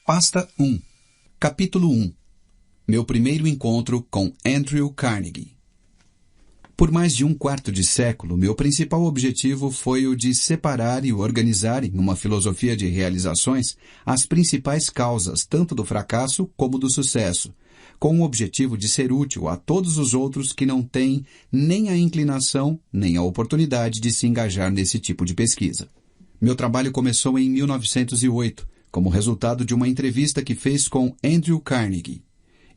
Pasta 1. Capítulo 1. Meu primeiro encontro com Andrew Carnegie. Por mais de um quarto de século, meu principal objetivo foi o de separar e organizar em uma filosofia de realizações as principais causas tanto do fracasso como do sucesso, com o objetivo de ser útil a todos os outros que não têm nem a inclinação nem a oportunidade de se engajar nesse tipo de pesquisa. Meu trabalho começou em 1908, como resultado de uma entrevista que fez com Andrew Carnegie.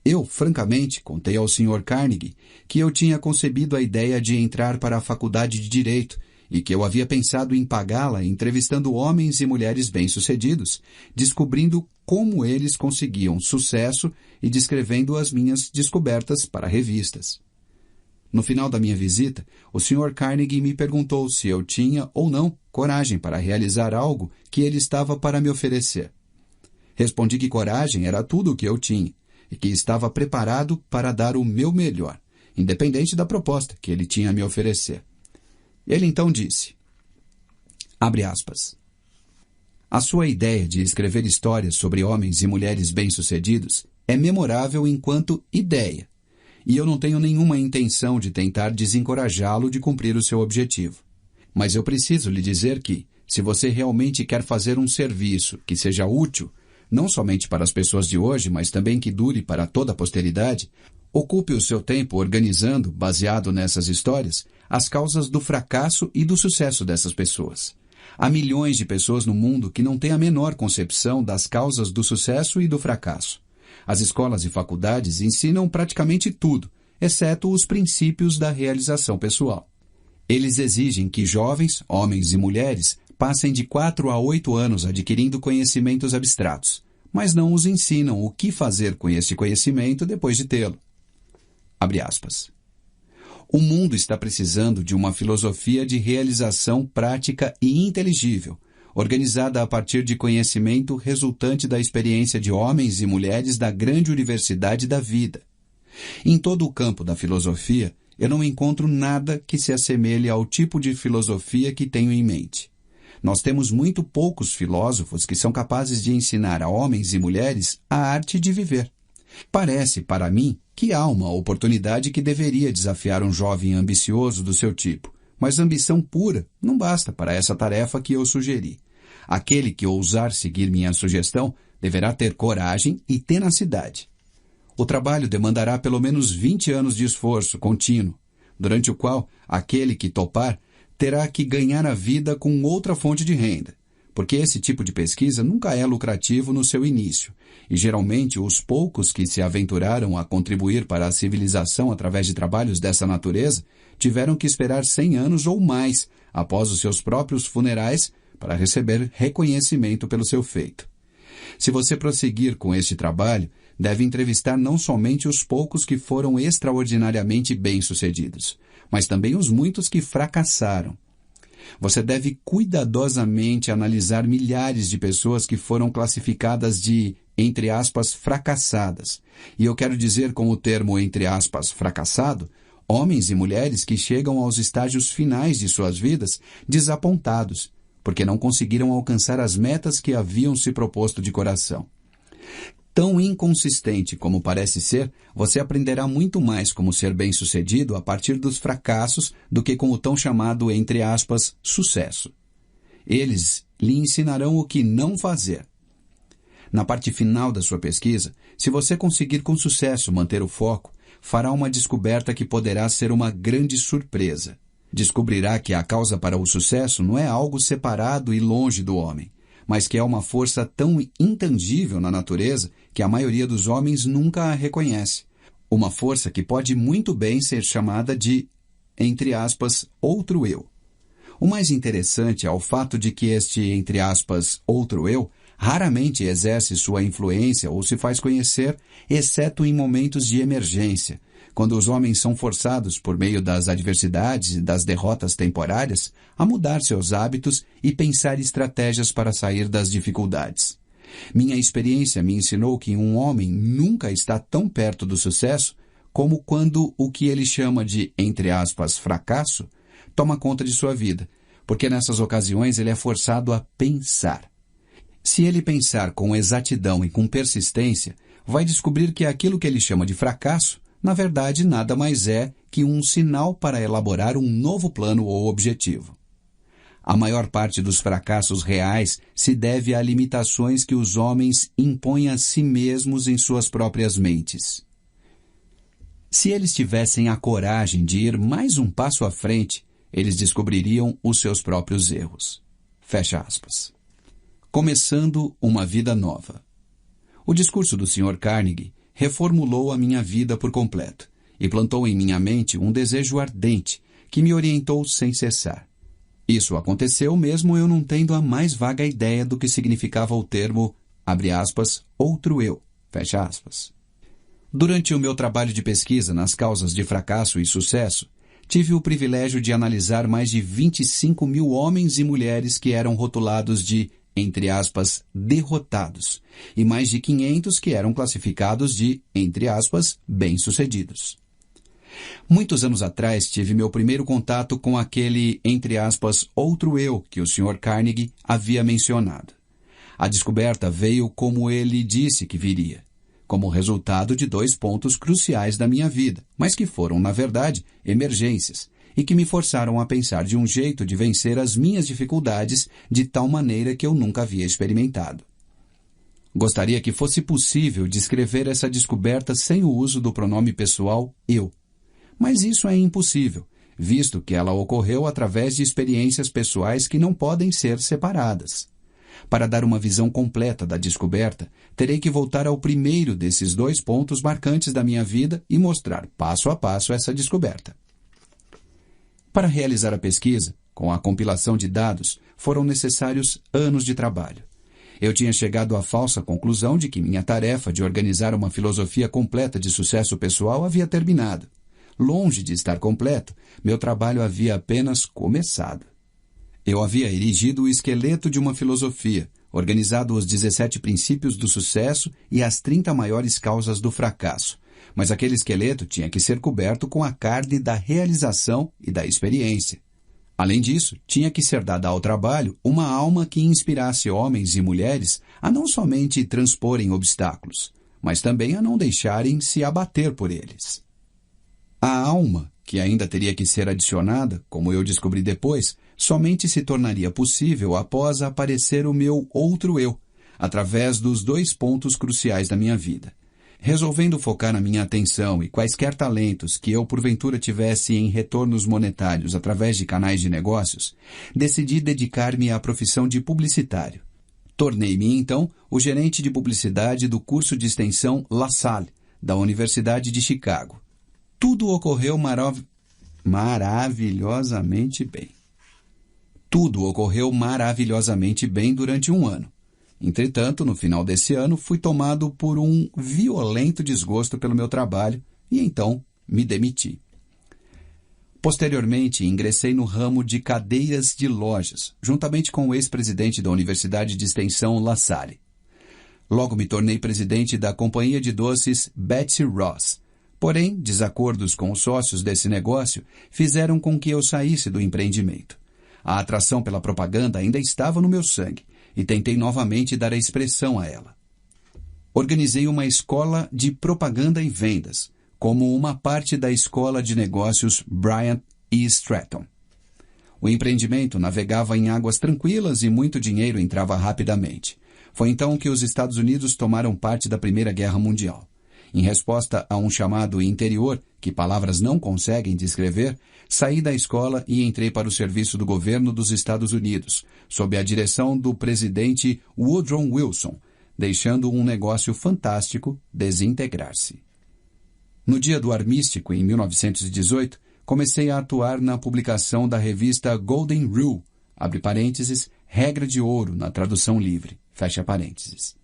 Eu, francamente, contei ao Sr. Carnegie que eu tinha concebido a ideia de entrar para a faculdade de Direito e que eu havia pensado em pagá-la entrevistando homens e mulheres bem-sucedidos, descobrindo como eles conseguiam sucesso e descrevendo as minhas descobertas para revistas. No final da minha visita, o Sr. Carnegie me perguntou se eu tinha ou não coragem para realizar algo que ele estava para me oferecer. Respondi que coragem era tudo o que eu tinha e que estava preparado para dar o meu melhor, independente da proposta que ele tinha a me oferecer. Ele então disse, abre aspas, a sua ideia de escrever histórias sobre homens e mulheres bem-sucedidos é memorável enquanto ideia, e eu não tenho nenhuma intenção de tentar desencorajá-lo de cumprir o seu objetivo. Mas eu preciso lhe dizer que, se você realmente quer fazer um serviço que seja útil, não somente para as pessoas de hoje, mas também que dure para toda a posteridade, ocupe o seu tempo organizando, baseado nessas histórias, as causas do fracasso e do sucesso dessas pessoas. Há milhões de pessoas no mundo que não têm a menor concepção das causas do sucesso e do fracasso. As escolas e faculdades ensinam praticamente tudo, exceto os princípios da realização pessoal. Eles exigem que jovens, homens e mulheres, passem de 4 a 8 anos adquirindo conhecimentos abstratos, mas não os ensinam o que fazer com esse conhecimento depois de tê-lo. Abre aspas. O mundo está precisando de uma filosofia de realização prática e inteligível, organizada a partir de conhecimento resultante da experiência de homens e mulheres da grande universidade da vida. Em todo o campo da filosofia, eu não encontro nada que se assemelhe ao tipo de filosofia que tenho em mente. Nós temos muito poucos filósofos que são capazes de ensinar a homens e mulheres a arte de viver. Parece, para mim, que há uma oportunidade que deveria desafiar um jovem ambicioso do seu tipo, mas ambição pura não basta para essa tarefa que eu sugeri. Aquele que ousar seguir minha sugestão deverá ter coragem e tenacidade. O trabalho demandará pelo menos 20 anos de esforço contínuo, durante o qual aquele que topar terá que ganhar a vida com outra fonte de renda, porque esse tipo de pesquisa nunca é lucrativo no seu início, e geralmente os poucos que se aventuraram a contribuir para a civilização através de trabalhos dessa natureza tiveram que esperar 100 anos ou mais após os seus próprios funerais para receber reconhecimento pelo seu feito. Se você prosseguir com este trabalho, deve entrevistar não somente os poucos que foram extraordinariamente bem-sucedidos, mas também os muitos que fracassaram. Você deve cuidadosamente analisar milhares de pessoas que foram classificadas de, entre aspas, fracassadas. E eu quero dizer com o termo, entre aspas, fracassado, homens e mulheres que chegam aos estágios finais de suas vidas desapontados, porque não conseguiram alcançar as metas que haviam se proposto de coração. Tão inconsistente como parece ser, você aprenderá muito mais como ser bem-sucedido a partir dos fracassos do que com o tão chamado, entre aspas, sucesso. Eles lhe ensinarão o que não fazer. Na parte final da sua pesquisa, se você conseguir com sucesso manter o foco, fará uma descoberta que poderá ser uma grande surpresa. Descobrirá que a causa para o sucesso não é algo separado e longe do homem, mas que é uma força tão intangível na natureza que a maioria dos homens nunca a reconhece. Uma força que pode muito bem ser chamada de, entre aspas, outro eu. O mais interessante é o fato de que este, entre aspas, outro eu, raramente exerce sua influência ou se faz conhecer, exceto em momentos de emergência, quando os homens são forçados, por meio das adversidades e das derrotas temporárias, a mudar seus hábitos e pensar estratégias para sair das dificuldades. Minha experiência me ensinou que um homem nunca está tão perto do sucesso como quando o que ele chama de, entre aspas, fracasso, toma conta de sua vida, porque nessas ocasiões ele é forçado a pensar. Se ele pensar com exatidão e com persistência, vai descobrir que aquilo que ele chama de fracasso, na verdade, nada mais é que um sinal para elaborar um novo plano ou objetivo. A maior parte dos fracassos reais se deve a limitações que os homens impõem a si mesmos em suas próprias mentes. Se eles tivessem a coragem de ir mais um passo à frente, eles descobririam os seus próprios erros. Fecha aspas. Começando uma vida nova. O discurso do Sr. Carnegie reformulou a minha vida por completo e plantou em minha mente um desejo ardente que me orientou sem cessar. Isso aconteceu mesmo eu não tendo a mais vaga ideia do que significava o termo, abre aspas, outro eu, fecha aspas. Durante o meu trabalho de pesquisa nas causas de fracasso e sucesso, tive o privilégio de analisar mais de 25 mil homens e mulheres que eram rotulados de, entre aspas, derrotados, e mais de 500 que eram classificados de, entre aspas, bem-sucedidos. Muitos anos atrás tive meu primeiro contato com aquele, entre aspas, outro eu que o Sr. Carnegie havia mencionado. A descoberta veio como ele disse que viria, como resultado de 2 pontos cruciais da minha vida, mas que foram, na verdade, emergências, e que me forçaram a pensar de um jeito de vencer as minhas dificuldades de tal maneira que eu nunca havia experimentado. Gostaria que fosse possível descrever essa descoberta sem o uso do pronome pessoal eu. Mas isso é impossível, visto que ela ocorreu através de experiências pessoais que não podem ser separadas. Para dar uma visão completa da descoberta, terei que voltar ao primeiro desses 2 pontos marcantes da minha vida e mostrar passo a passo essa descoberta. Para realizar a pesquisa, com a compilação de dados, foram necessários anos de trabalho. Eu tinha chegado à falsa conclusão de que minha tarefa de organizar uma filosofia completa de sucesso pessoal havia terminado. Longe de estar completo, meu trabalho havia apenas começado. Eu havia erigido o esqueleto de uma filosofia, organizado os 17 princípios do sucesso e as 30 maiores causas do fracasso, mas aquele esqueleto tinha que ser coberto com a carne da realização e da experiência. Além disso, tinha que ser dada ao trabalho uma alma que inspirasse homens e mulheres a não somente transporem obstáculos, mas também a não deixarem se abater por eles. A alma, que ainda teria que ser adicionada, como eu descobri depois, somente se tornaria possível após aparecer o meu outro eu, através dos 2 pontos cruciais da minha vida. Resolvendo focar a minha atenção e quaisquer talentos que eu porventura tivesse em retornos monetários através de canais de negócios, decidi dedicar-me à profissão de publicitário. Tornei-me, então, o gerente de publicidade do curso de extensão La Salle, da Universidade de Chicago. Tudo ocorreu maravilhosamente bem. Tudo ocorreu maravilhosamente bem durante 1 ano. Entretanto, no final desse ano, fui tomado por um violento desgosto pelo meu trabalho e então me demiti. Posteriormente, ingressei no ramo de cadeiras de lojas, juntamente com o ex-presidente da Universidade de Extensão La Salle. Logo me tornei presidente da companhia de doces Betsy Ross. Porém, desacordos com os sócios desse negócio fizeram com que eu saísse do empreendimento. A atração pela propaganda ainda estava no meu sangue e tentei novamente dar a expressão a ela. Organizei uma escola de propaganda e vendas, como uma parte da escola de negócios Bryant E. Stratton. O empreendimento navegava em águas tranquilas e muito dinheiro entrava rapidamente. Foi então que os Estados Unidos tomaram parte da Primeira Guerra Mundial. Em resposta a um chamado interior, que palavras não conseguem descrever, saí da escola e entrei para o serviço do governo dos Estados Unidos, sob a direção do presidente Woodrow Wilson, deixando um negócio fantástico desintegrar-se. No dia do armístico, em 1918, comecei a atuar na publicação da revista Golden Rule, abre parênteses, regra de ouro na tradução livre, fecha parênteses.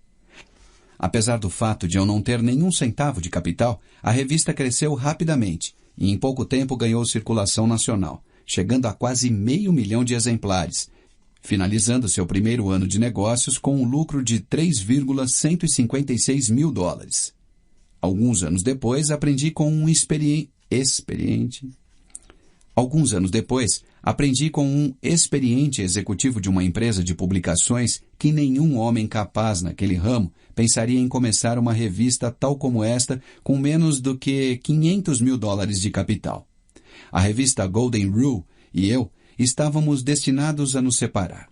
Apesar do fato de eu não ter nenhum centavo de capital, a revista cresceu rapidamente e em pouco tempo ganhou circulação nacional, chegando a quase 500 mil de exemplares, finalizando seu primeiro ano de negócios com um lucro de $3,156 mil. Alguns anos depois, aprendi com um experiente Alguns anos depois, aprendi com um experiente executivo de uma empresa de publicações que nenhum homem capaz naquele ramo pensaria em começar uma revista tal como esta com menos do que $500 mil de capital. A revista Golden Rule e eu estávamos destinados a nos separar.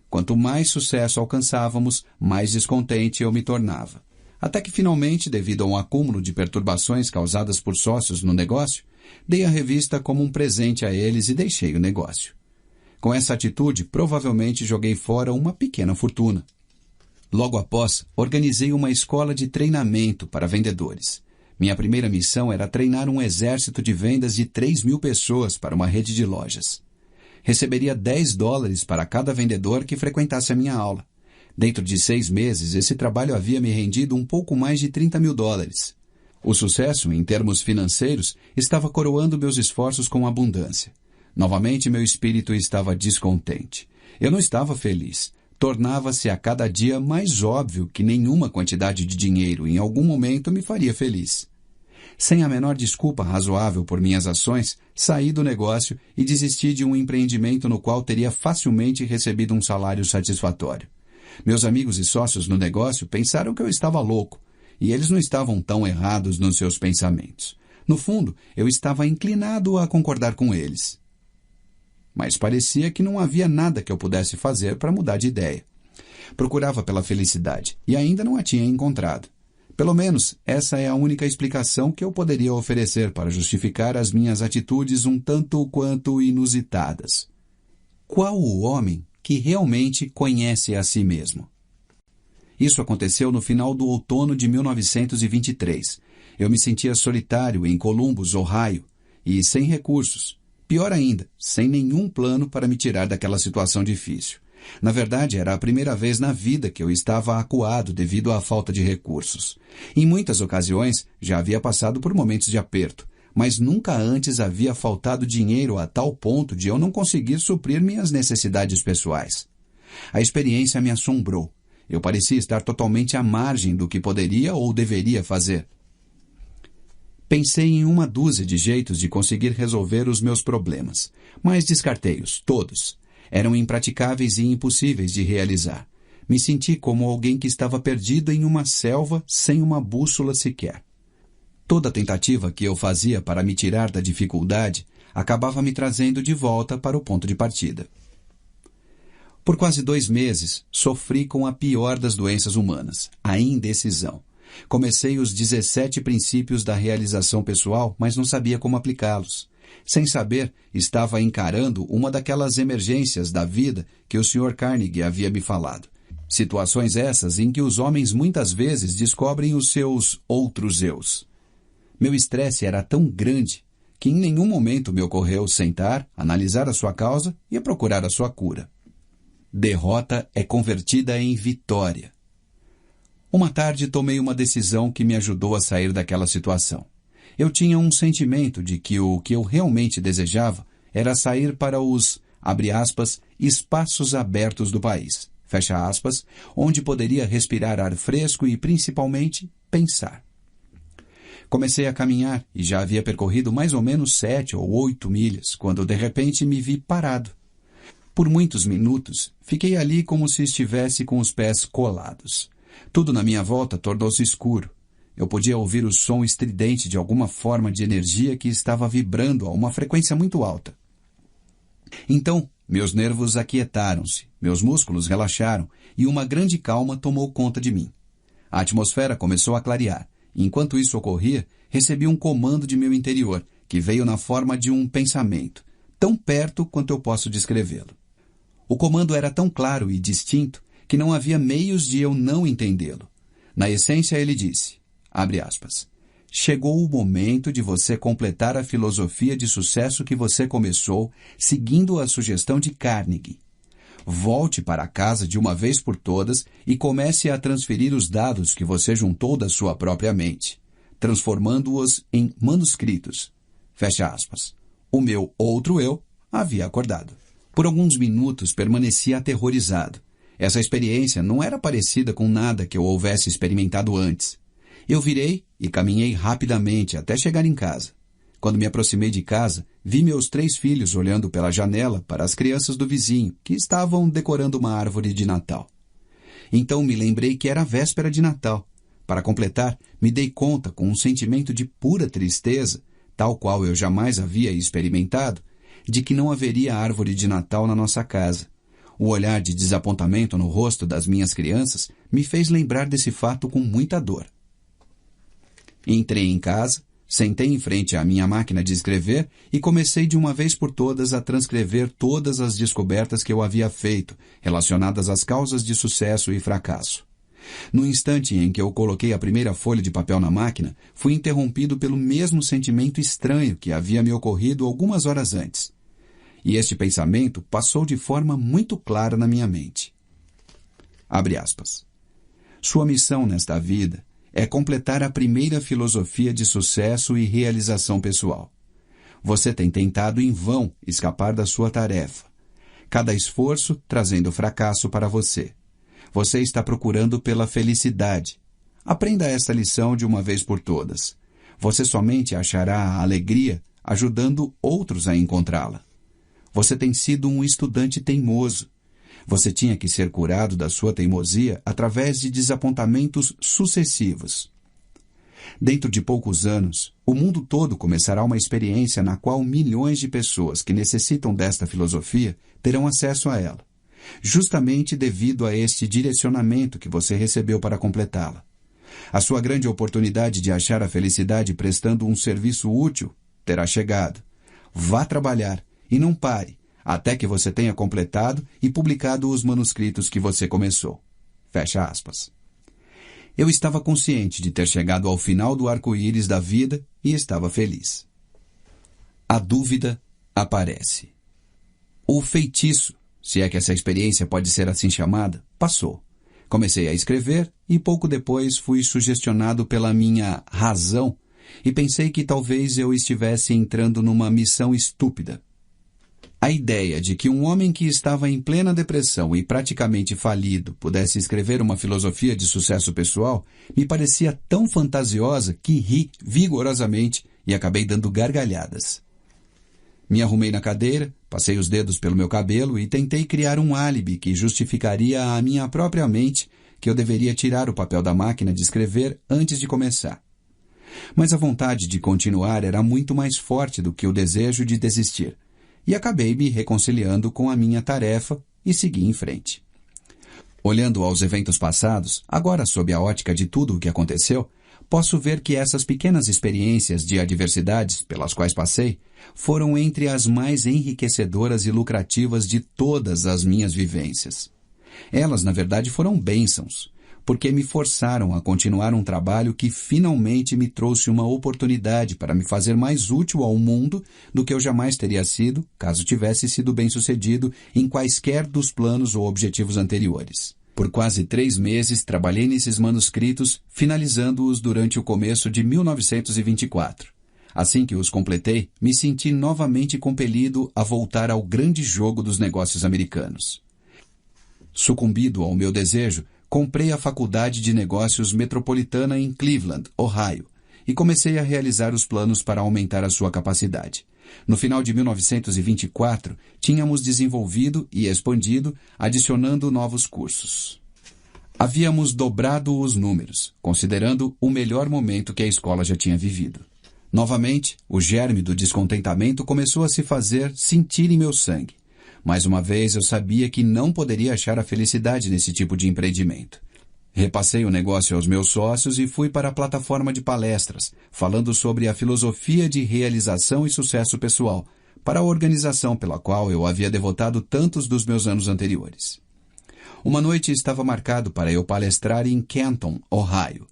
Quanto mais sucesso alcançávamos, mais descontente eu me tornava. Até que finalmente, devido a um acúmulo de perturbações causadas por sócios no negócio, dei a revista como um presente a eles e deixei o negócio. Com essa atitude, provavelmente joguei fora uma pequena fortuna. Logo após, organizei uma escola de treinamento para vendedores. Minha primeira missão era treinar um exército de vendas de 3.000 pessoas para uma rede de lojas. Receberia $10 para cada vendedor que frequentasse a minha aula. Dentro de 6 meses, esse trabalho havia me rendido um pouco mais de $30 mil. O sucesso, em termos financeiros, estava coroando meus esforços com abundância. Novamente, meu espírito estava descontente. Eu não estava feliz. Tornava-se a cada dia mais óbvio que nenhuma quantidade de dinheiro em algum momento me faria feliz. Sem a menor desculpa razoável por minhas ações, saí do negócio e desisti de um empreendimento no qual teria facilmente recebido um salário satisfatório. Meus amigos e sócios no negócio pensaram que eu estava louco, e eles não estavam tão errados nos seus pensamentos. No fundo, eu estava inclinado a concordar com eles. Mas parecia que não havia nada que eu pudesse fazer para mudar de ideia. Procurava pela felicidade, e ainda não a tinha encontrado. Pelo menos, essa é a única explicação que eu poderia oferecer para justificar as minhas atitudes um tanto quanto inusitadas. Qual o homem que realmente conhece a si mesmo? Isso aconteceu no final do outono de 1923. Eu me sentia solitário em Columbus, Ohio, e sem recursos. Pior ainda, sem nenhum plano para me tirar daquela situação difícil. Na verdade, era a primeira vez na vida que eu estava acuado devido à falta de recursos. Em muitas ocasiões, já havia passado por momentos de aperto, mas nunca antes havia faltado dinheiro a tal ponto de eu não conseguir suprir minhas necessidades pessoais. A experiência me assombrou. Eu parecia estar totalmente à margem do que poderia ou deveria fazer. Pensei em uma dúzia de jeitos de conseguir resolver os meus problemas, mas descartei-os, todos. Eram impraticáveis e impossíveis de realizar. Me senti como alguém que estava perdido em uma selva sem uma bússola sequer. Toda tentativa que eu fazia para me tirar da dificuldade acabava me trazendo de volta para o ponto de partida. Por quase 2 meses, sofri com a pior das doenças humanas, a indecisão. Comecei os 17 princípios da realização pessoal, mas não sabia como aplicá-los. Sem saber, estava encarando uma daquelas emergências da vida que o Sr. Carnegie havia me falado. Situações essas em que os homens muitas vezes descobrem os seus outros eus. Meu estresse era tão grande que em nenhum momento me ocorreu sentar, analisar a sua causa e procurar a sua cura. Derrota é convertida em vitória. Uma tarde tomei uma decisão que me ajudou a sair daquela situação. Eu tinha um sentimento de que o que eu realmente desejava era sair para os, abre aspas, espaços abertos do país, fecha aspas, onde poderia respirar ar fresco e, principalmente, pensar. Comecei a caminhar e já havia percorrido mais ou menos 7 ou 8 milhas, quando de repente me vi parado. Por muitos minutos, fiquei ali como se estivesse com os pés colados. Tudo na minha volta tornou-se escuro. Eu podia ouvir o som estridente de alguma forma de energia que estava vibrando a uma frequência muito alta. Então, meus nervos aquietaram-se, meus músculos relaxaram e uma grande calma tomou conta de mim. A atmosfera começou a clarear. Enquanto isso ocorria, recebi um comando de meu interior, que veio na forma de um pensamento, tão perto quanto eu posso descrevê-lo. O comando era tão claro e distinto que não havia meios de eu não entendê-lo. Na essência, ele disse, abre aspas, chegou o momento de você completar a filosofia de sucesso que você começou seguindo a sugestão de Carnegie. Volte para casa de uma vez por todas e comece a transferir os dados que você juntou da sua própria mente, transformando-os em manuscritos. Fecha aspas. O meu outro eu havia acordado. Por alguns minutos permaneci aterrorizado. Essa experiência não era parecida com nada que eu houvesse experimentado antes. Eu virei e caminhei rapidamente até chegar em casa. Quando me aproximei de casa, vi meus 3 filhos olhando pela janela para as crianças do vizinho, que estavam decorando uma árvore de Natal. Então me lembrei que era a véspera de Natal. Para completar, me dei conta, com um sentimento de pura tristeza, tal qual eu jamais havia experimentado, de que não haveria árvore de Natal na nossa casa. O olhar de desapontamento no rosto das minhas crianças me fez lembrar desse fato com muita dor. Entrei em casa, sentei em frente à minha máquina de escrever e comecei de uma vez por todas a transcrever todas as descobertas que eu havia feito, relacionadas às causas de sucesso e fracasso. No instante em que eu coloquei a primeira folha de papel na máquina, fui interrompido pelo mesmo sentimento estranho que havia me ocorrido algumas horas antes. E este pensamento passou de forma muito clara na minha mente. Abre aspas. Sua missão nesta vida é completar a primeira filosofia de sucesso e realização pessoal. Você tem tentado em vão escapar da sua tarefa. Cada esforço trazendo fracasso para você. Você está procurando pela felicidade. Aprenda esta lição de uma vez por todas. Você somente achará a alegria ajudando outros a encontrá-la. Você tem sido um estudante teimoso. Você tinha que ser curado da sua teimosia através de desapontamentos sucessivos. Dentro de poucos anos, o mundo todo começará uma experiência na qual milhões de pessoas que necessitam desta filosofia terão acesso a ela, justamente devido a este direcionamento que você recebeu para completá-la. A sua grande oportunidade de achar a felicidade prestando um serviço útil terá chegado. Vá trabalhar e não pare, até que você tenha completado e publicado os manuscritos que você começou. Fecha aspas. Eu estava consciente de ter chegado ao final do arco-íris da vida e estava feliz. A dúvida aparece. O feitiço, se é que essa experiência pode ser assim chamada, passou. Comecei a escrever e pouco depois fui sugestionado pela minha razão e pensei que talvez eu estivesse entrando numa missão estúpida. A ideia de que um homem que estava em plena depressão e praticamente falido pudesse escrever uma filosofia de sucesso pessoal me parecia tão fantasiosa que ri vigorosamente e acabei dando gargalhadas. Me arrumei na cadeira, passei os dedos pelo meu cabelo e tentei criar um álibi que justificaria à minha própria mente que eu deveria tirar o papel da máquina de escrever antes de começar. Mas a vontade de continuar era muito mais forte do que o desejo de desistir. E acabei me reconciliando com a minha tarefa e segui em frente. Olhando aos eventos passados, agora sob a ótica de tudo o que aconteceu, posso ver que essas pequenas experiências de adversidades pelas quais passei foram entre as mais enriquecedoras e lucrativas de todas as minhas vivências. Elas, na verdade, foram bênçãos, porque me forçaram a continuar um trabalho que finalmente me trouxe uma oportunidade para me fazer mais útil ao mundo do que eu jamais teria sido, caso tivesse sido bem-sucedido em quaisquer dos planos ou objetivos anteriores. Por quase 3 meses trabalhei nesses manuscritos, finalizando-os durante o começo de 1924. Assim que os completei, me senti novamente compelido a voltar ao grande jogo dos negócios americanos. Sucumbido ao meu desejo, comprei a Faculdade de Negócios Metropolitana em Cleveland, Ohio, e comecei a realizar os planos para aumentar a sua capacidade. No final de 1924, tínhamos desenvolvido e expandido, adicionando novos cursos. Havíamos dobrado os números, considerando o melhor momento que a escola já tinha vivido. Novamente, o germe do descontentamento começou a se fazer sentir em meu sangue. Mais uma vez, eu sabia que não poderia achar a felicidade nesse tipo de empreendimento. Repassei o negócio aos meus sócios e fui para a plataforma de palestras, falando sobre a filosofia de realização e sucesso pessoal, para a organização pela qual eu havia devotado tantos dos meus anos anteriores. Uma noite estava marcado para eu palestrar em Canton, Ohio.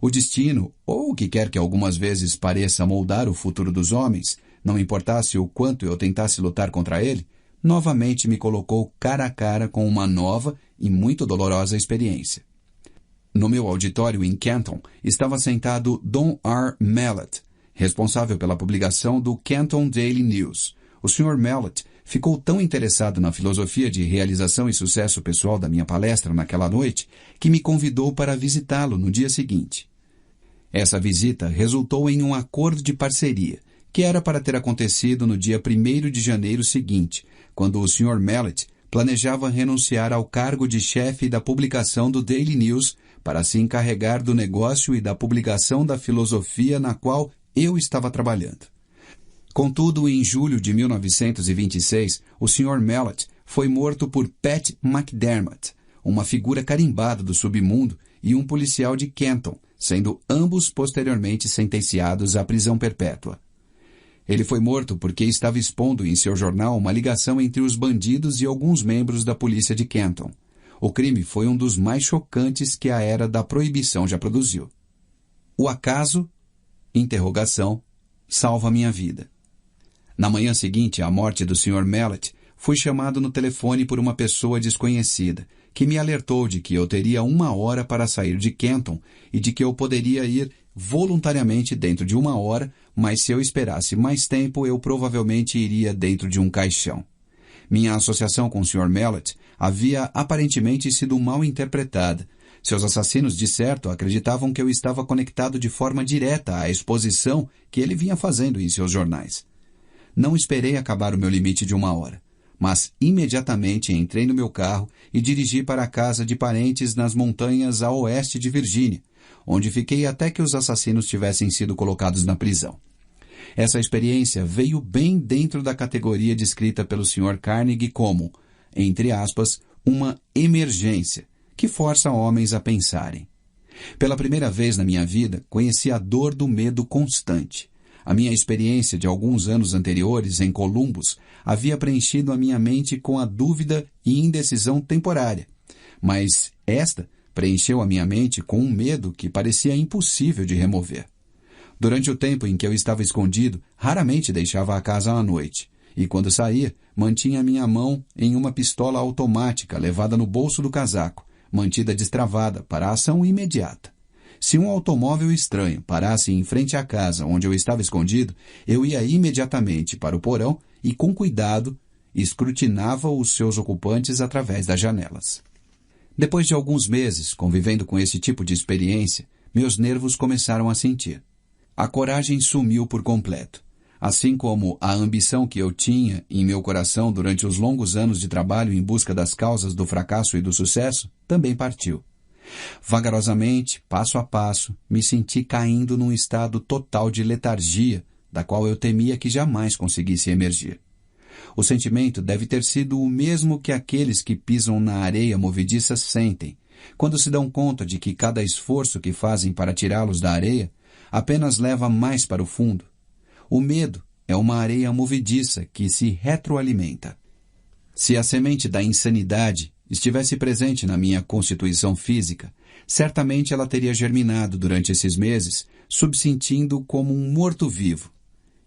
O destino, ou o que quer que algumas vezes pareça moldar o futuro dos homens, não importasse o quanto eu tentasse lutar contra ele, novamente me colocou cara a cara com uma nova e muito dolorosa experiência. No meu auditório em Canton estava sentado Don R. Mallett, responsável pela publicação do Canton Daily News. O Sr. Mallett ficou tão interessado na filosofia de realização e sucesso pessoal da minha palestra naquela noite que me convidou para visitá-lo no dia seguinte. Essa visita resultou em um acordo de parceria que era para ter acontecido no dia 1º de janeiro seguinte, quando o Sr. Mallet planejava renunciar ao cargo de chefe da publicação do Daily News para se encarregar do negócio e da publicação da filosofia na qual eu estava trabalhando. Contudo, em julho de 1926, o Sr. Mallet foi morto por Pat McDermott, uma figura carimbada do submundo e um policial de Canton, sendo ambos posteriormente sentenciados à prisão perpétua. Ele foi morto porque estava expondo em seu jornal uma ligação entre os bandidos e alguns membros da polícia de Canton. O crime foi um dos mais chocantes que a era da proibição já produziu. O acaso? Interrogação. Salva minha vida. Na manhã seguinte à morte do Sr. Mallet, fui chamado no telefone por uma pessoa desconhecida, que me alertou de que eu teria 1 hora para sair de Canton e de que eu poderia ir voluntariamente dentro de 1 hora, mas se eu esperasse mais tempo, eu provavelmente iria dentro de um caixão. Minha associação com o Sr. Mallet havia aparentemente sido mal interpretada. Seus assassinos, de certo, acreditavam que eu estava conectado de forma direta à exposição que ele vinha fazendo em seus jornais. Não esperei acabar o meu limite de 1 hora, mas imediatamente entrei no meu carro e dirigi para a casa de parentes nas montanhas a oeste de Virgínia, onde fiquei até que os assassinos tivessem sido colocados na prisão. Essa experiência veio bem dentro da categoria descrita pelo Sr. Carnegie como, entre aspas, uma emergência, que força homens a pensarem. Pela primeira vez na minha vida, conheci a dor do medo constante. A minha experiência de alguns anos anteriores em Columbus havia preenchido a minha mente com a dúvida e indecisão temporária, mas esta preencheu a minha mente com um medo que parecia impossível de remover. Durante o tempo em que eu estava escondido, raramente deixava a casa à noite, e quando saía, mantinha minha mão em uma pistola automática levada no bolso do casaco, mantida destravada para a ação imediata. Se um automóvel estranho parasse em frente à casa onde eu estava escondido, eu ia imediatamente para o porão e, com cuidado, escrutinava os seus ocupantes através das janelas. Depois de alguns meses convivendo com esse tipo de experiência, meus nervos começaram a sentir. A coragem sumiu por completo, assim como a ambição que eu tinha em meu coração durante os longos anos de trabalho em busca das causas do fracasso e do sucesso também partiu. Vagarosamente, passo a passo, me senti caindo num estado total de letargia, da qual eu temia que jamais conseguisse emergir. O sentimento deve ter sido o mesmo que aqueles que pisam na areia movediça sentem, quando se dão conta de que cada esforço que fazem para tirá-los da areia apenas leva mais para o fundo. O medo é uma areia movediça que se retroalimenta. Se a semente da insanidade estivesse presente na minha constituição física, certamente ela teria germinado durante esses meses, subsistindo como um morto-vivo.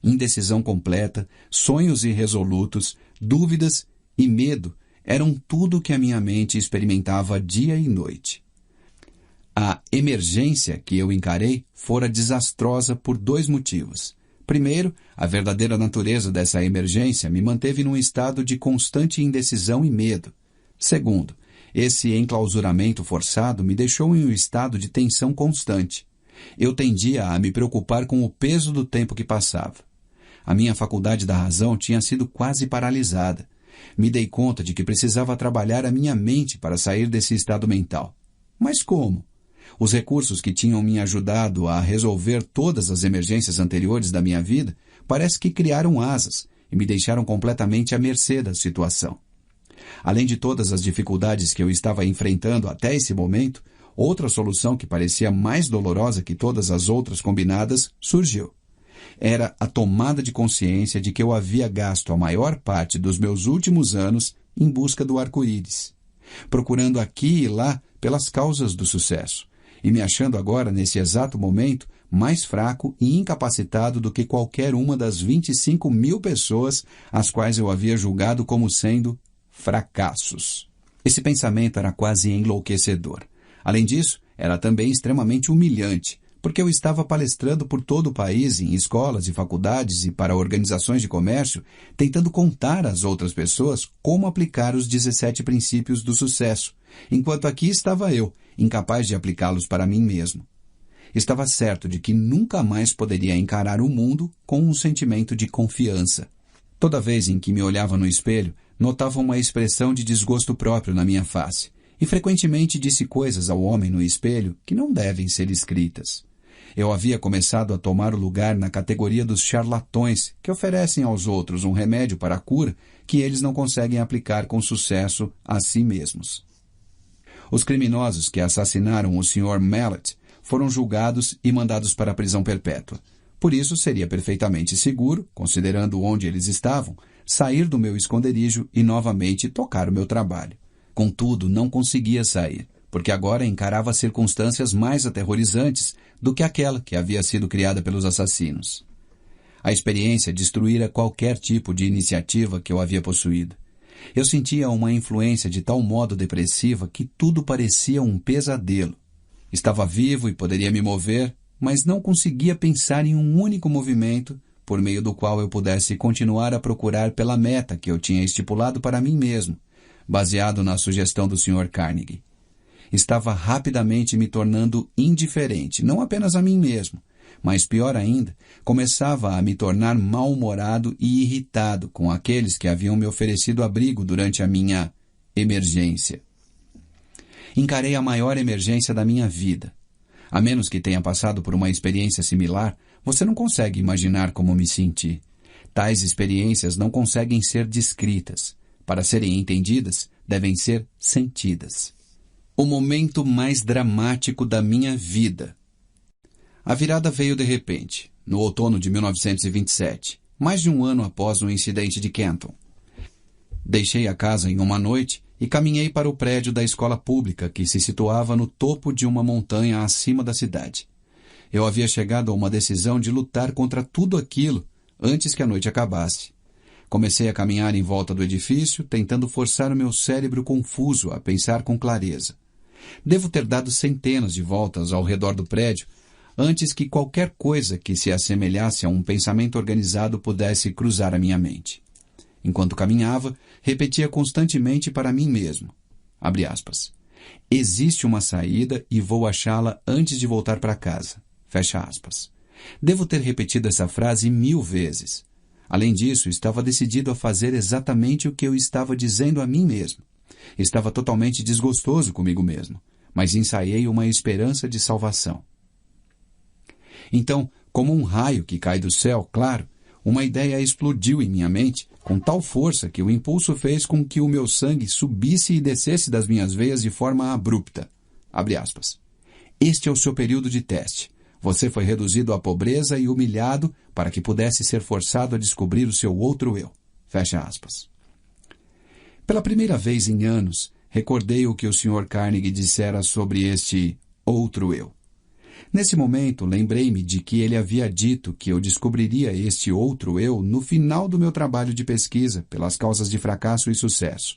Indecisão completa, sonhos irresolutos, dúvidas e medo eram tudo que a minha mente experimentava dia e noite. A emergência que eu encarei fora desastrosa por 2 motivos. Primeiro, a verdadeira natureza dessa emergência me manteve num estado de constante indecisão e medo. Segundo, esse enclausuramento forçado me deixou em um estado de tensão constante. Eu tendia a me preocupar com o peso do tempo que passava. A minha faculdade da razão tinha sido quase paralisada. Me dei conta de que precisava trabalhar a minha mente para sair desse estado mental. Mas como? Os recursos que tinham me ajudado a resolver todas as emergências anteriores da minha vida parece que criaram asas e me deixaram completamente à mercê da situação. Além de todas as dificuldades que eu estava enfrentando até esse momento, outra solução que parecia mais dolorosa que todas as outras combinadas surgiu. Era a tomada de consciência de que eu havia gasto a maior parte dos meus últimos anos em busca do arco-íris, procurando aqui e lá pelas causas do sucesso, e me achando agora, nesse exato momento, mais fraco e incapacitado do que qualquer uma das 25.000 pessoas as quais eu havia julgado como sendo fracassos. Esse pensamento era quase enlouquecedor. Além disso, era também extremamente humilhante, porque eu estava palestrando por todo o país, em escolas e faculdades e para organizações de comércio, tentando contar às outras pessoas como aplicar os 17 princípios do sucesso, enquanto aqui estava eu, incapaz de aplicá-los para mim mesmo. Estava certo de que nunca mais poderia encarar o mundo com um sentimento de confiança. Toda vez em que me olhava no espelho, notava uma expressão de desgosto próprio na minha face, e frequentemente disse coisas ao homem no espelho que não devem ser escritas. Eu havia começado a tomar o lugar na categoria dos charlatões que oferecem aos outros um remédio para a cura que eles não conseguem aplicar com sucesso a si mesmos. Os criminosos que assassinaram o Sr. Mallet foram julgados e mandados para a prisão perpétua. Por isso, seria perfeitamente seguro, considerando onde eles estavam, sair do meu esconderijo e novamente tocar o meu trabalho. Contudo, não conseguia sair, porque agora encarava circunstâncias mais aterrorizantes do que aquela que havia sido criada pelos assassinos. A experiência destruíra qualquer tipo de iniciativa que eu havia possuído. Eu sentia uma influência de tal modo depressiva que tudo parecia um pesadelo. Estava vivo e poderia me mover, mas não conseguia pensar em um único movimento por meio do qual eu pudesse continuar a procurar pela meta que eu tinha estipulado para mim mesmo, baseado na sugestão do Sr. Carnegie. Estava rapidamente me tornando indiferente, não apenas a mim mesmo, mas pior ainda, começava a me tornar mal-humorado e irritado com aqueles que haviam me oferecido abrigo durante a minha emergência. Encarei a maior emergência da minha vida. A menos que tenha passado por uma experiência similar, você não consegue imaginar como me senti. Tais experiências não conseguem ser descritas. Para serem entendidas, devem ser sentidas. O momento mais dramático da minha vida. A virada veio de repente, no outono de 1927, mais de um ano após o incidente de Canton. Deixei a casa em uma noite e caminhei para o prédio da escola pública que se situava no topo de uma montanha acima da cidade. Eu havia chegado a uma decisão de lutar contra tudo aquilo antes que a noite acabasse. Comecei a caminhar em volta do edifício, tentando forçar o meu cérebro confuso a pensar com clareza. Devo ter dado centenas de voltas ao redor do prédio antes que qualquer coisa que se assemelhasse a um pensamento organizado pudesse cruzar a minha mente. Enquanto caminhava, repetia constantemente para mim mesmo, abre aspas, existe uma saída e vou achá-la antes de voltar para casa, fecha aspas. Devo ter repetido essa frase 1000 vezes. Além disso, estava decidido a fazer exatamente o que eu estava dizendo a mim mesmo. Estava totalmente desgostoso comigo mesmo, mas ensaiei uma esperança de salvação. Então, como um raio que cai do céu, claro, uma ideia explodiu em minha mente com tal força que o impulso fez com que o meu sangue subisse e descesse das minhas veias de forma abrupta. Abre aspas. Este é o seu período de teste. Você foi reduzido à pobreza e humilhado para que pudesse ser forçado a descobrir o seu outro eu. Fecha aspas. Pela primeira vez em anos, recordei o que o Sr. Carnegie dissera sobre este outro eu. Nesse momento, lembrei-me de que ele havia dito que eu descobriria este outro eu no final do meu trabalho de pesquisa pelas causas de fracasso e sucesso.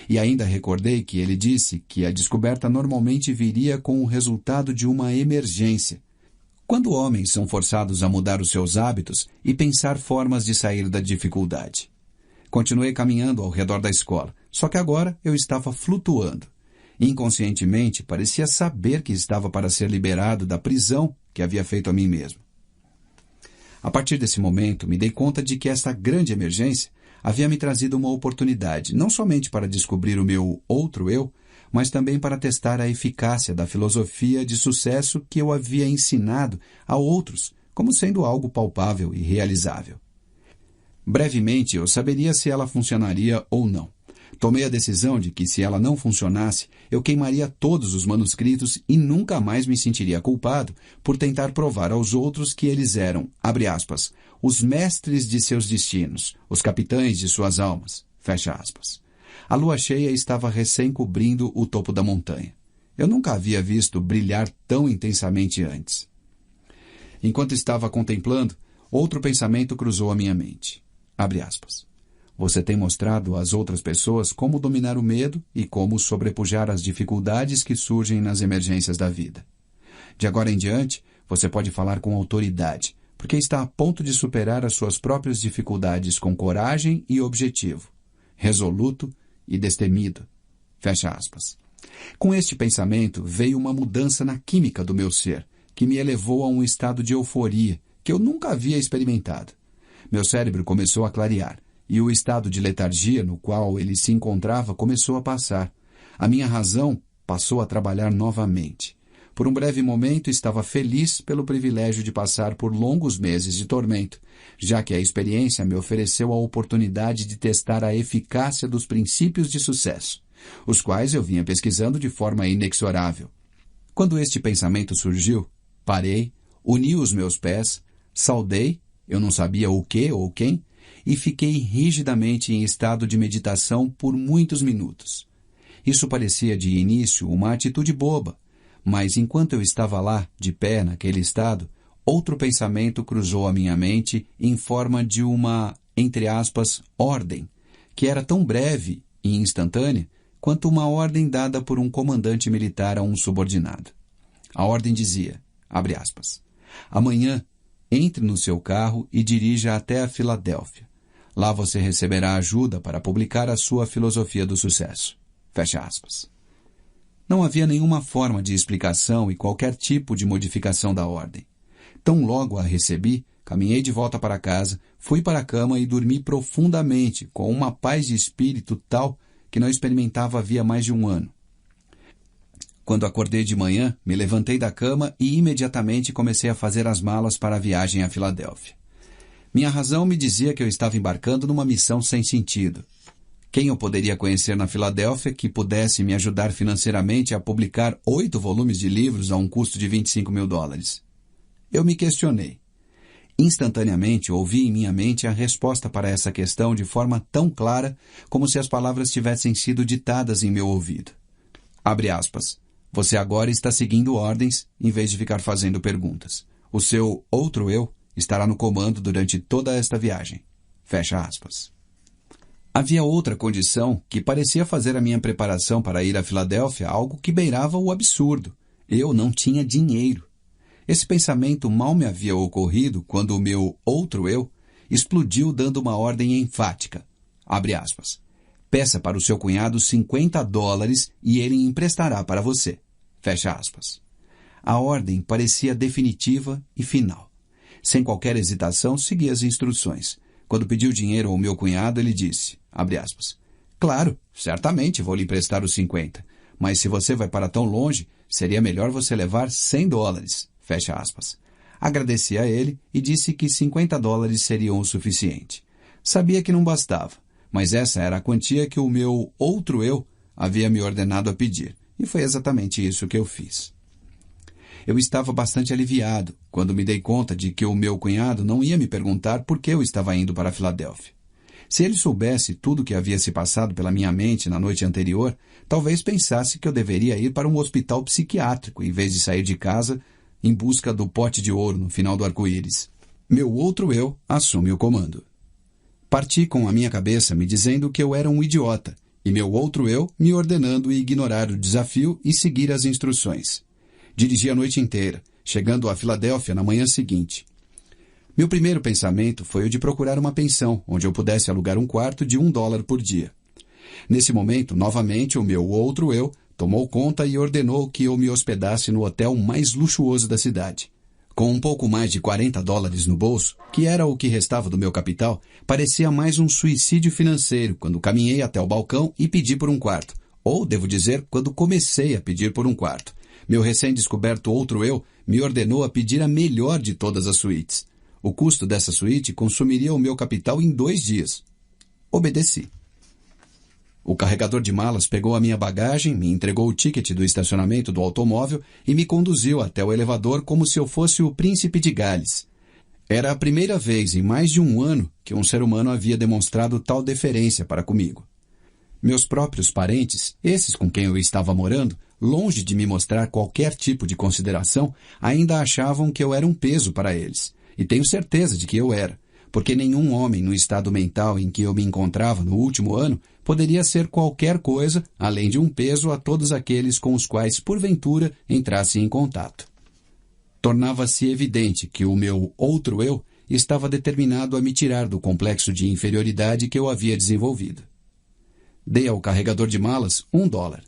E ainda recordei que ele disse que a descoberta normalmente viria com o resultado de uma emergência. Quando homens são forçados a mudar os seus hábitos e pensar formas de sair da dificuldade. Continuei caminhando ao redor da escola, só que agora eu estava flutuando. Inconscientemente, parecia saber que estava para ser liberado da prisão que havia feito a mim mesmo. A partir desse momento, me dei conta de que essa grande emergência havia me trazido uma oportunidade, não somente para descobrir o meu outro eu, mas também para testar a eficácia da filosofia de sucesso que eu havia ensinado a outros, como sendo algo palpável e realizável. Brevemente, eu saberia se ela funcionaria ou não. Tomei a decisão de que, se ela não funcionasse, eu queimaria todos os manuscritos e nunca mais me sentiria culpado por tentar provar aos outros que eles eram, abre aspas, os mestres de seus destinos, os capitães de suas almas, fecha aspas. A lua cheia estava recém cobrindo o topo da montanha. Eu nunca havia visto brilhar tão intensamente antes. Enquanto estava contemplando, outro pensamento cruzou a minha mente. Abre aspas. Você tem mostrado às outras pessoas como dominar o medo e como sobrepujar as dificuldades que surgem nas emergências da vida. De agora em diante, você pode falar com autoridade, porque está a ponto de superar as suas próprias dificuldades com coragem e objetivo, resoluto e destemido. Fecha aspas. Com este pensamento veio uma mudança na química do meu ser, que me elevou a um estado de euforia que eu nunca havia experimentado. Meu cérebro começou a clarear, e o estado de letargia no qual ele se encontrava começou a passar. A minha razão passou a trabalhar novamente. Por um breve momento estava feliz pelo privilégio de passar por longos meses de tormento, já que a experiência me ofereceu a oportunidade de testar a eficácia dos princípios de sucesso, os quais eu vinha pesquisando de forma inexorável. Quando este pensamento surgiu, parei, uni os meus pés, saudei, eu não sabia o que ou quem, e fiquei rigidamente em estado de meditação por muitos minutos. Isso parecia de início uma atitude boba, mas enquanto eu estava lá, de pé naquele estado, outro pensamento cruzou a minha mente em forma de uma, entre aspas, ordem, que era tão breve e instantânea quanto uma ordem dada por um comandante militar a um subordinado. A ordem dizia, abre aspas, amanhã, entre no seu carro e dirija até a Filadélfia. Lá você receberá ajuda para publicar a sua filosofia do sucesso. Fecha aspas. Não havia nenhuma forma de explicação e qualquer tipo de modificação da ordem. Tão logo a recebi, caminhei de volta para casa, fui para a cama e dormi profundamente, com uma paz de espírito tal que não experimentava havia mais de um ano. Quando acordei de manhã, me levantei da cama e imediatamente comecei a fazer as malas para a viagem à Filadélfia. Minha razão me dizia que eu estava embarcando numa missão sem sentido. Quem eu poderia conhecer na Filadélfia que pudesse me ajudar financeiramente a publicar 8 volumes de livros a um custo de $25.000? Eu me questionei. Instantaneamente ouvi em minha mente a resposta para essa questão de forma tão clara como se as palavras tivessem sido ditadas em meu ouvido. Abre aspas. Você agora está seguindo ordens em vez de ficar fazendo perguntas. O seu outro eu estará no comando durante toda esta viagem. Fecha aspas. Havia outra condição que parecia fazer a minha preparação para ir à Filadélfia algo que beirava o absurdo. Eu não tinha dinheiro. Esse pensamento mal me havia ocorrido quando o meu outro eu explodiu dando uma ordem enfática. Abre aspas. Peça para o seu cunhado $50 e ele emprestará para você. Fecha aspas. A ordem parecia definitiva e final. Sem qualquer hesitação, segui as instruções. Quando pediu dinheiro ao meu cunhado, ele disse, abre aspas, claro, certamente vou lhe emprestar os 50, mas se você vai para tão longe, seria melhor você levar $100, fecha aspas. Agradeci a ele e disse que $50 seriam o suficiente. Sabia que não bastava, mas essa era a quantia que o meu outro eu havia me ordenado a pedir, e foi exatamente isso que eu fiz. Eu estava bastante aliviado quando me dei conta de que o meu cunhado não ia me perguntar por que eu estava indo para a Filadélfia. Se ele soubesse tudo o que havia se passado pela minha mente na noite anterior, talvez pensasse que eu deveria ir para um hospital psiquiátrico em vez de sair de casa em busca do pote de ouro no final do arco-íris. Meu outro eu assume o comando. Parti com a minha cabeça me dizendo que eu era um idiota, e meu outro eu me ordenando ignorar o desafio e seguir as instruções. Dirigi a noite inteira, chegando à Filadélfia na manhã seguinte. Meu primeiro pensamento foi o de procurar uma pensão, onde eu pudesse alugar um quarto de $1 por dia. Nesse momento, novamente, o meu outro eu tomou conta e ordenou que eu me hospedasse no hotel mais luxuoso da cidade. Com um pouco mais de $40 no bolso, que era o que restava do meu capital, parecia mais um suicídio financeiro quando caminhei até o balcão e pedi por um quarto. Ou, devo dizer, quando comecei a pedir por um quarto. Meu recém-descoberto outro eu me ordenou a pedir a melhor de todas as suítes. O custo dessa suíte consumiria o meu capital em 2 dias. Obedeci. O carregador de malas pegou a minha bagagem, me entregou o ticket do estacionamento do automóvel e me conduziu até o elevador como se eu fosse o príncipe de Gales. Era a primeira vez em mais de um ano que um ser humano havia demonstrado tal deferência para comigo. Meus próprios parentes, esses com quem eu estava morando, longe de me mostrar qualquer tipo de consideração, ainda achavam que eu era um peso para eles. E tenho certeza de que eu era, porque nenhum homem no estado mental em que eu me encontrava no último ano poderia ser qualquer coisa além de um peso a todos aqueles com os quais, porventura, entrasse em contato. Tornava-se evidente que o meu outro eu estava determinado a me tirar do complexo de inferioridade que eu havia desenvolvido. Dei ao carregador de malas $1.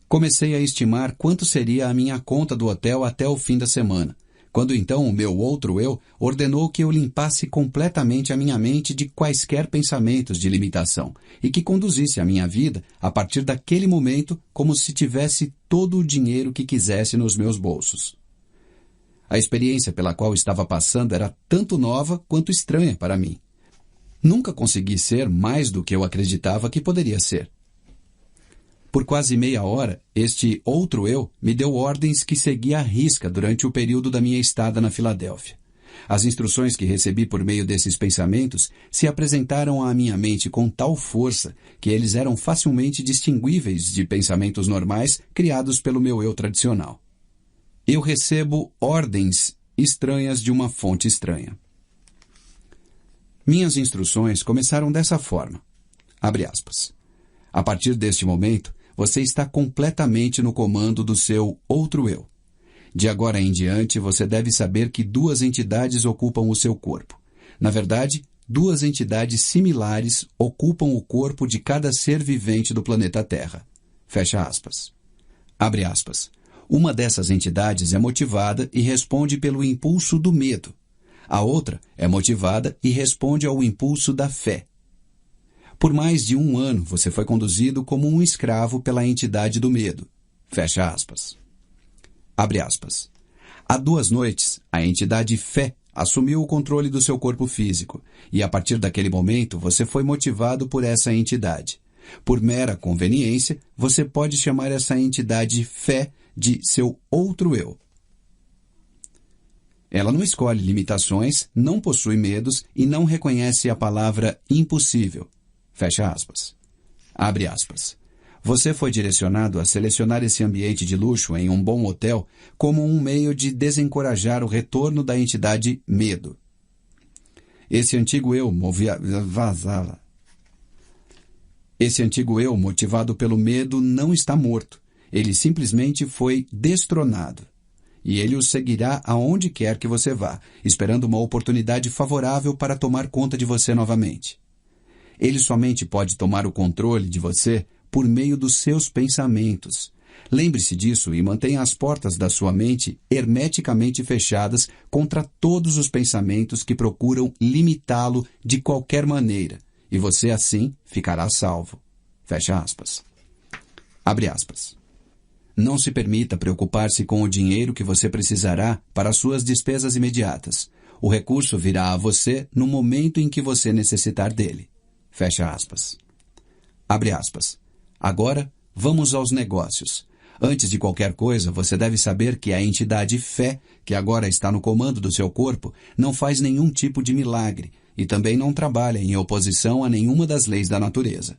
Comecei a estimar quanto seria a minha conta do hotel até o fim da semana, quando então o meu outro eu ordenou que eu limpasse completamente a minha mente de quaisquer pensamentos de limitação e que conduzisse a minha vida, a partir daquele momento, como se tivesse todo o dinheiro que quisesse nos meus bolsos. A experiência pela qual estava passando era tanto nova quanto estranha para mim. Nunca consegui ser mais do que eu acreditava que poderia ser. Por quase meia hora, este outro eu me deu ordens que segui à risca durante o período da minha estada na Filadélfia. As instruções que recebi por meio desses pensamentos se apresentaram à minha mente com tal força que eles eram facilmente distinguíveis de pensamentos normais criados pelo meu eu tradicional. Eu recebo ordens estranhas de uma fonte estranha. Minhas instruções começaram dessa forma. Abre aspas. A partir deste momento, você está completamente no comando do seu outro eu. De agora em diante, você deve saber que duas entidades ocupam o seu corpo. Na verdade, duas entidades similares ocupam o corpo de cada ser vivente do planeta Terra. Fecha aspas. Abre aspas. Uma dessas entidades é motivada e responde pelo impulso do medo. A outra é motivada e responde ao impulso da fé. Por mais de 1 ano, você foi conduzido como um escravo pela entidade do medo. Fecha aspas. Abre aspas. Há 2 noites, a entidade fé assumiu o controle do seu corpo físico, e a partir daquele momento você foi motivado por essa entidade. Por mera conveniência, você pode chamar essa entidade fé de seu outro eu. Ela não escolhe limitações, não possui medos e não reconhece a palavra impossível. Fecha aspas. Abre aspas. Você foi direcionado a selecionar esse ambiente de luxo em um bom hotel como um meio de desencorajar o retorno da entidade medo. Esse antigo eu motivado pelo medo não está morto. Ele simplesmente foi destronado. E ele o seguirá aonde quer que você vá, esperando uma oportunidade favorável para tomar conta de você novamente. Ele somente pode tomar o controle de você por meio dos seus pensamentos. Lembre-se disso e mantenha as portas da sua mente hermeticamente fechadas contra todos os pensamentos que procuram limitá-lo de qualquer maneira, e você assim ficará salvo. Fecha aspas. Abre aspas. Não se permita preocupar-se com o dinheiro que você precisará para suas despesas imediatas. O recurso virá a você no momento em que você necessitar dele. Fecha aspas. Abre aspas. Agora, vamos aos negócios. Antes de qualquer coisa, você deve saber que a entidade fé, que agora está no comando do seu corpo, não faz nenhum tipo de milagre e também não trabalha em oposição a nenhuma das leis da natureza.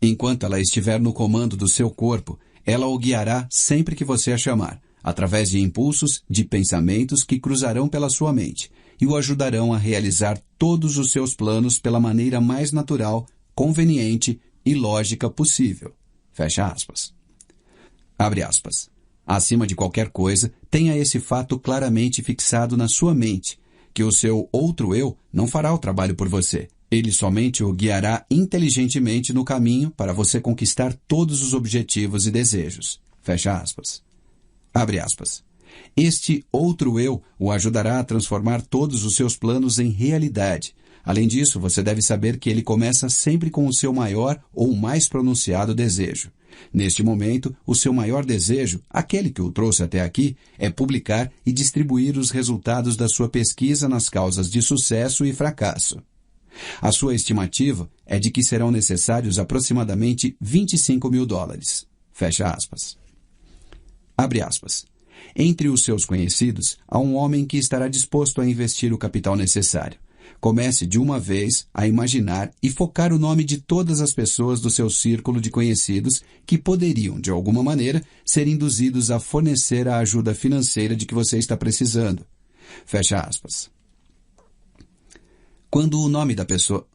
Enquanto ela estiver no comando do seu corpo, ela o guiará sempre que você a chamar, através de impulsos, de pensamentos que cruzarão pela sua mente e o ajudarão a realizar todos os seus planos pela maneira mais natural, conveniente e lógica possível. Fecha aspas. Abre aspas. Acima de qualquer coisa, tenha esse fato claramente fixado na sua mente, que o seu outro eu não fará o trabalho por você. Ele somente o guiará inteligentemente no caminho para você conquistar todos os objetivos e desejos. Fecha aspas. Abre aspas. Este outro eu o ajudará a transformar todos os seus planos em realidade. Além disso, você deve saber que ele começa sempre com o seu maior ou mais pronunciado desejo. Neste momento, o seu maior desejo, aquele que o trouxe até aqui, é publicar e distribuir os resultados da sua pesquisa nas causas de sucesso e fracasso. A sua estimativa é de que serão necessários aproximadamente $25.000. Fecha aspas. Abre aspas. Entre os seus conhecidos, há um homem que estará disposto a investir o capital necessário. Comece de uma vez a imaginar e focar o nome de todas as pessoas do seu círculo de conhecidos que poderiam, de alguma maneira, ser induzidos a fornecer a ajuda financeira de que você está precisando. Fecha aspas. Quando o nome da pessoa...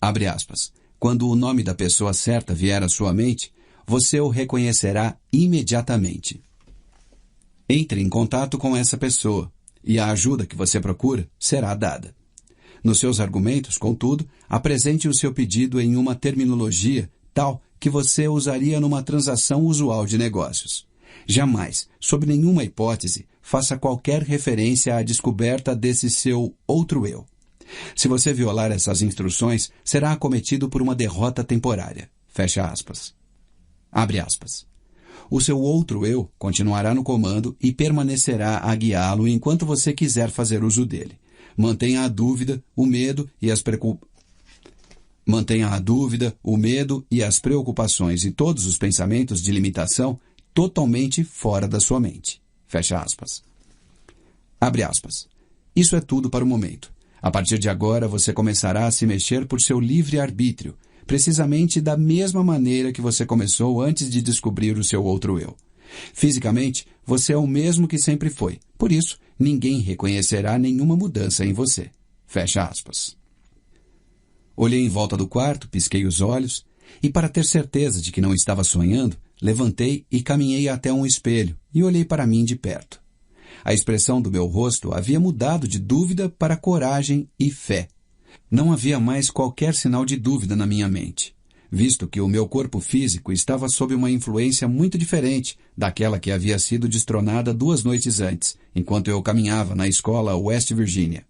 Abre aspas. Quando o nome da pessoa certa vier à sua mente, você o reconhecerá imediatamente. Entre em contato com essa pessoa e a ajuda que você procura será dada. Nos seus argumentos, contudo, apresente o seu pedido em uma terminologia tal que você usaria numa transação usual de negócios. Jamais, sob nenhuma hipótese, faça qualquer referência à descoberta desse seu outro eu. Se você violar essas instruções, será acometido por uma derrota temporária. Fecha aspas. Abre aspas. O seu outro eu continuará no comando e permanecerá a guiá-lo enquanto você quiser fazer uso dele. Mantenha a dúvida, o medo e as preocupações e todos os pensamentos de limitação totalmente fora da sua mente. Fecha aspas. Abre aspas. Isso é tudo para o momento. A partir de agora, você começará a se mexer por seu livre-arbítrio, precisamente da mesma maneira que você começou antes de descobrir o seu outro eu. Fisicamente, você é o mesmo que sempre foi. Por isso, ninguém reconhecerá nenhuma mudança em você. Fecha aspas. Olhei em volta do quarto, pisquei os olhos e, para ter certeza de que não estava sonhando, levantei e caminhei até um espelho e olhei para mim de perto. A expressão do meu rosto havia mudado de dúvida para coragem e fé. Não havia mais qualquer sinal de dúvida na minha mente, visto que o meu corpo físico estava sob uma influência muito diferente daquela que havia sido destronada 2 noites antes, enquanto eu caminhava na escola West Virginia.